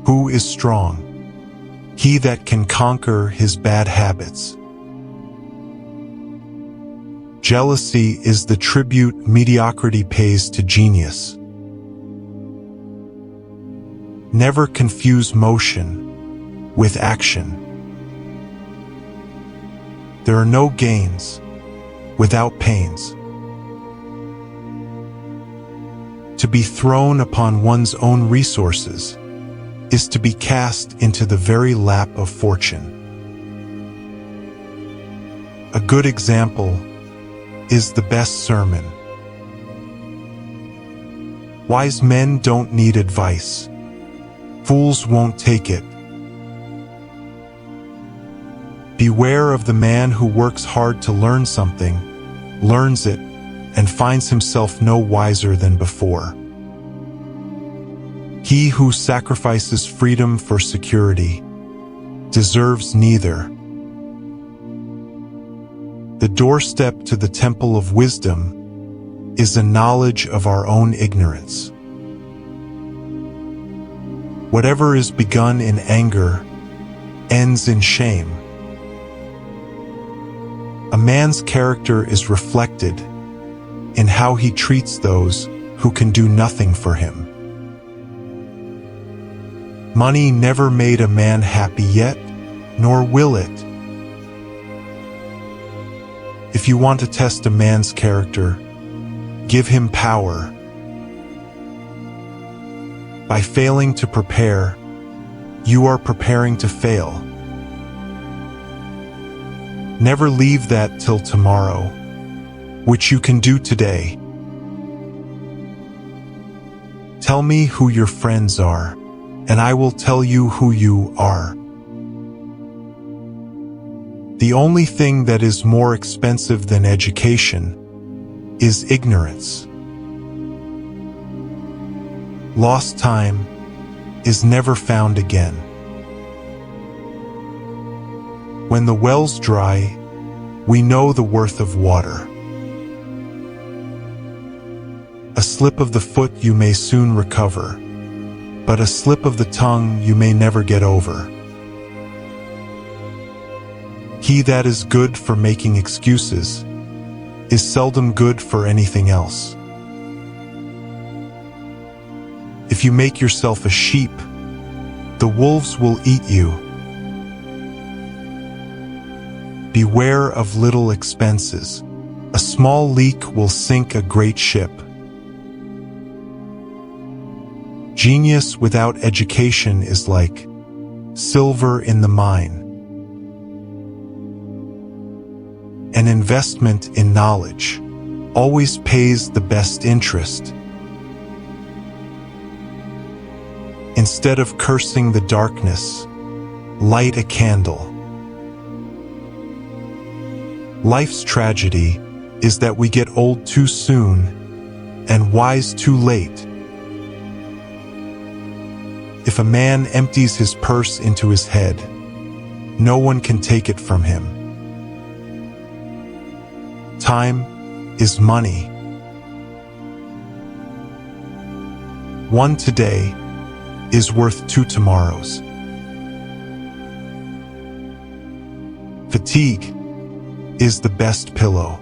Who is strong? He that can conquer his bad habits. Jealousy is the tribute mediocrity pays to genius. Never confuse motion with action. There are no gains without pains. To be thrown upon one's own resources is to be cast into the very lap of fortune. A good example is the best sermon. Wise men don't need advice. Fools won't take it. Beware of the man who works hard to learn something, learns it, and finds himself no wiser than before. He who sacrifices freedom for security deserves neither. The doorstep to the temple of wisdom is a knowledge of our own ignorance. Whatever is begun in anger ends in shame. A man's character is reflected in how he treats those who can do nothing for him. Money never made a man happy yet, nor will it. If you want to test a man's character, give him power. By failing to prepare, you are preparing to fail. Never leave that till tomorrow, which you can do today. Tell me who your friends are, and I will tell you who you are. The only thing that is more expensive than education is ignorance. Lost time is never found again. When the well's dry, we know the worth of water. A slip of the foot you may soon recover, but a slip of the tongue you may never get over. He that is good for making excuses is seldom good for anything else. If you make yourself a sheep, the wolves will eat you. Beware of little expenses. A small leak will sink a great ship. Genius without education is like silver in the mine. An investment in knowledge always pays the best interest. Instead of cursing the darkness, light a candle. Life's tragedy is that we get old too soon and wise too late. If a man empties his purse into his head, no one can take it from him. Time is money. One today is worth 2 tomorrows. Fatigue is the best pillow.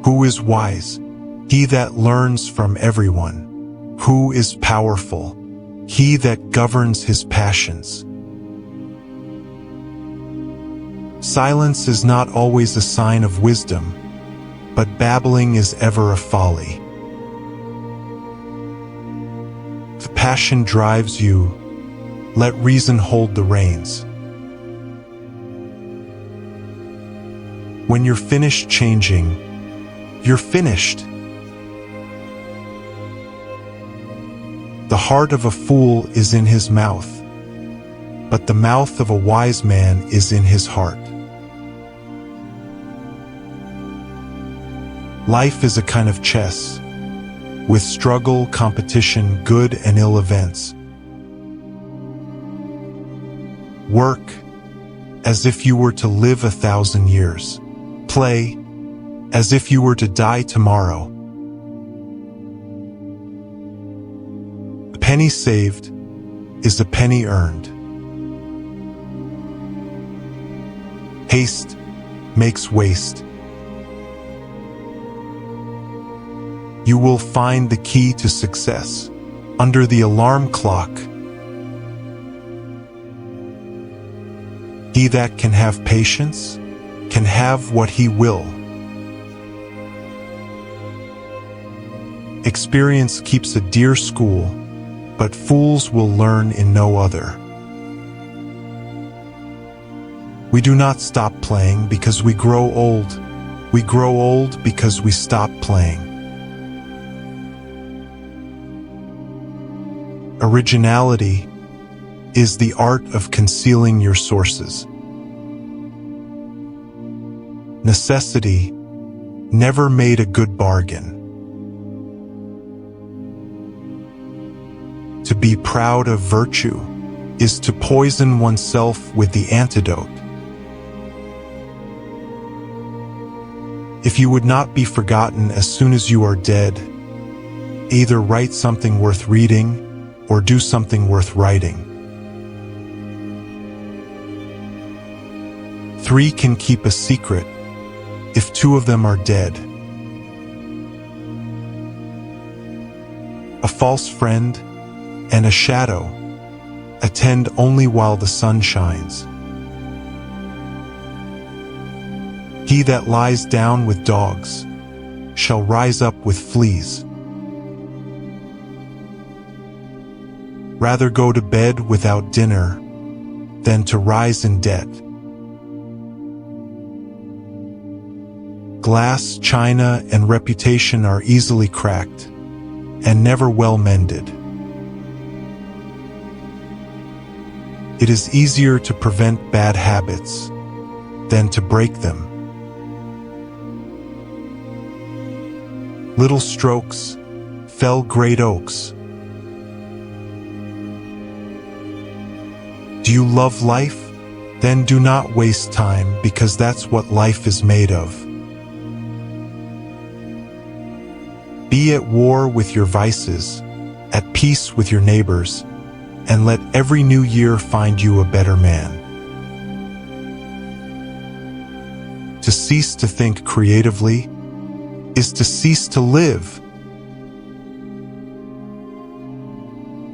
Who is wise? He that learns from everyone. Who is powerful? He that governs his passions. Silence is not always a sign of wisdom, but babbling is ever a folly. If passion drives you, let reason hold the reins. When you're finished changing, you're finished. The heart of a fool is in his mouth, but the mouth of a wise man is in his heart. Life is a kind of chess, with struggle, competition, good and ill events. Work as if you were to live 1,000 years. Play as if you were to die tomorrow. penny saved is a penny earned. Haste makes waste. You will find the key to success under the alarm clock. He that can have patience can have what he will. Experience keeps a dear school, but fools will learn in no other. We do not stop playing because we grow old. We grow old because we stop playing. Originality is the art of concealing your sources. Necessity never made a good bargain. To be proud of virtue is to poison oneself with the antidote. If you would not be forgotten as soon as you are dead, either write something worth reading or do something worth writing. 3 can keep a secret if 2 of them are dead. A false friend and a shadow attend only while the sun shines. He that lies down with dogs shall rise up with fleas. Rather go to bed without dinner than to rise in debt. Glass, china, and reputation are easily cracked and never well mended. It is easier to prevent bad habits than to break them. Little strokes fell great oaks. Do you love life? Then do not waste time, because that's what life is made of. Be at war with your vices, at peace with your neighbors, and let every new year find you a better man. To cease to think creatively is to cease to live.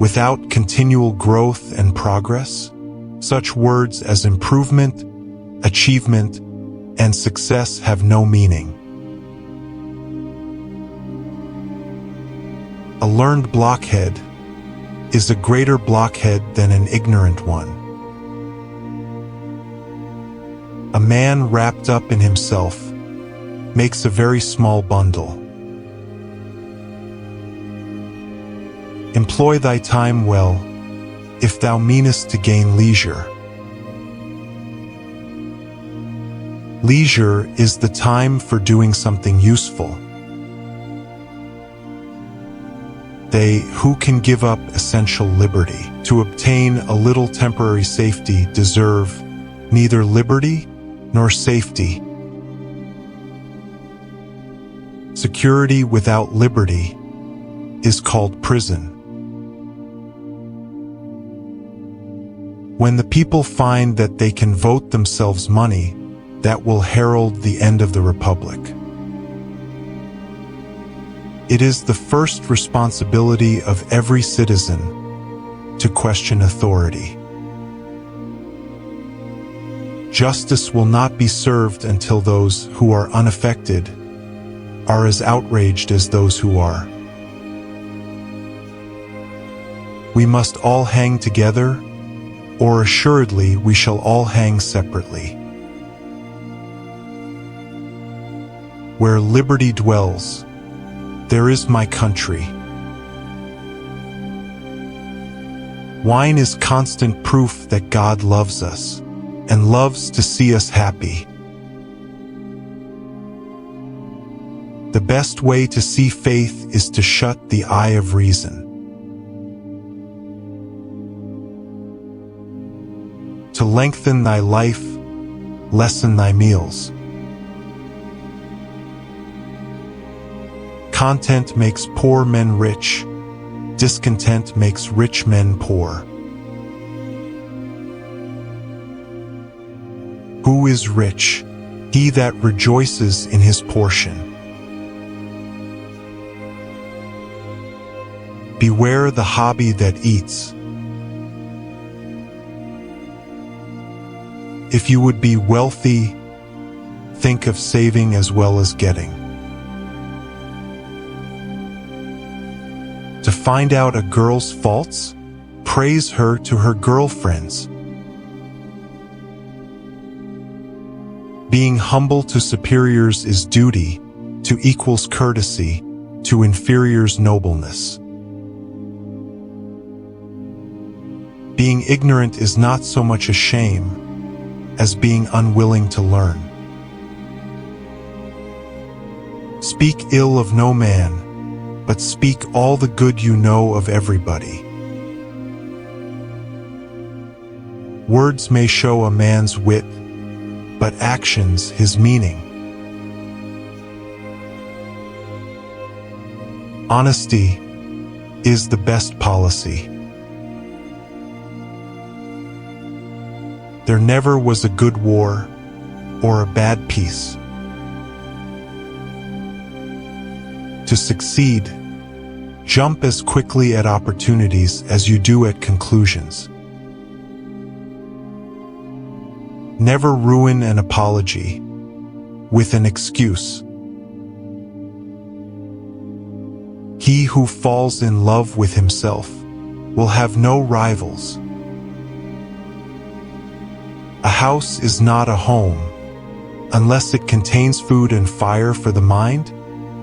Without continual growth and progress, such words as improvement, achievement, and success have no meaning. A learned blockhead is a greater blockhead than an ignorant one. A man wrapped up in himself makes a very small bundle. Employ thy time well, if thou meanest to gain leisure. Leisure is the time for doing something useful. They who can give up essential liberty to obtain a little temporary safety deserve neither liberty nor safety. Security without liberty is called prison. When the people find that they can vote themselves money, that will herald the end of the republic. It is the first responsibility of every citizen to question authority. Justice will not be served until those who are unaffected are as outraged as those who are. We must all hang together, or assuredly we shall all hang separately. Where liberty dwells, there is my country. Wine is constant proof that God loves us, and loves to see us happy. The best way to see faith is to shut the eye of reason. To lengthen thy life, lessen thy meals. Content makes poor men rich, Discontent makes rich men poor. Who is rich? He that rejoices in his portion. Beware the hobby that eats. If you would be wealthy, think of saving as well as getting. To find out a girl's faults, praise her to her girlfriends. Being humble to superiors is duty, to equals courtesy, to inferiors nobleness. Being ignorant is not so much a shame as being unwilling to learn. Speak ill of no man, but speak all the good you know of everybody. Words may show a man's wit, but actions his meaning. Honesty is the best policy. There never was a good war or a bad peace. To succeed, jump as quickly at opportunities as you do at conclusions. Never ruin an apology with an excuse. He who falls in love with himself will have no rivals. A house is not a home unless it contains food and fire for the mind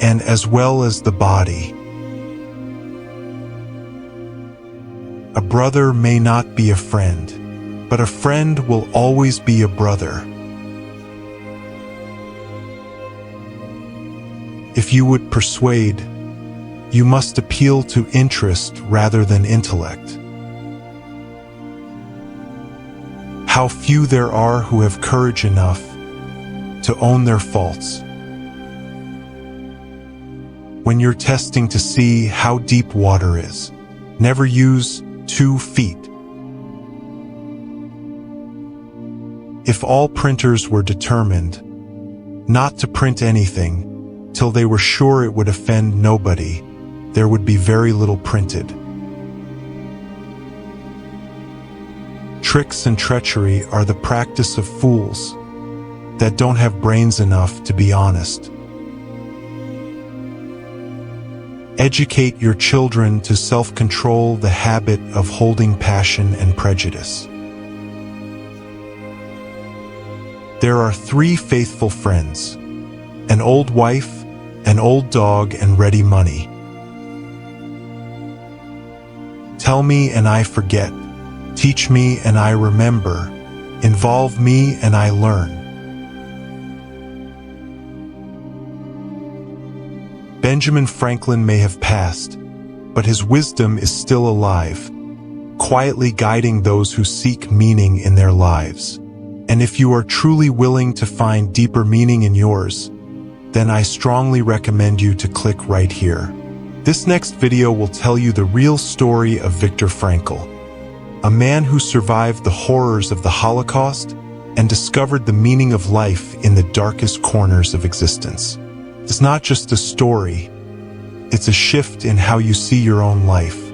and as well as the body. A brother may not be a friend, but a friend will always be a brother. If you would persuade, you must appeal to interest rather than intellect. How few there are who have courage enough to own their faults. When you're testing to see how deep water is, never use 2 feet. If all printers were determined not to print anything till they were sure it would offend nobody, there would be very little printed. Tricks and treachery are the practice of fools that don't have brains enough to be honest. Educate your children to self-control the habit of holding passion and prejudice. There are 3 faithful friends: an old wife, an old dog, and ready money. Tell me and I forget. Teach me and I remember. Involve me and I learn. Benjamin Franklin may have passed, but his wisdom is still alive, quietly guiding those who seek meaning in their lives. And if you are truly willing to find deeper meaning in yours, then I strongly recommend you to click right here. This next video will tell you the real story of Viktor Frankl, a man who survived the horrors of the Holocaust and discovered the meaning of life in the darkest corners of existence. It's not just a story, it's a shift in how you see your own life.